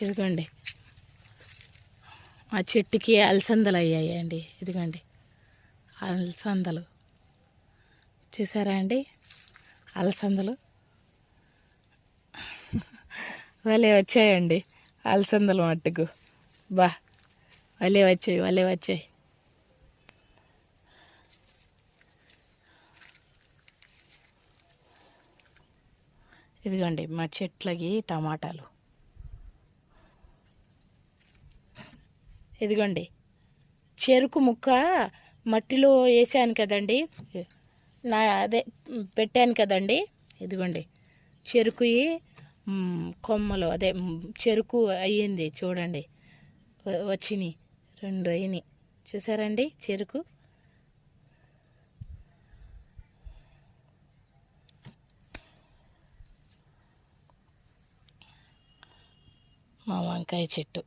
ఇదిగోండి మా చెట్టుకి అలసందలు అయ్యాయండి. ఇదిగోండి అలసందలు చూసారా అండి, అలసందలు భలే వచ్చాయండి. అలసందలు మట్టుకు బా భలే వచ్చాయి. ఇదిగోండి మా చెట్లకి టమాటాలు. ఇదిగోండి చెరుకు ముక్క మట్టిలో వేసాను కదండి, అదే పెట్టాను కదండి. ఇదిగోండి చెరుకు కొమ్మలు, అదే చెరుకు అయ్యింది చూడండి, వచ్చినాయి 2 అయినాయి. చూసారండి చెరుకు. మా వంకాయ చెట్టు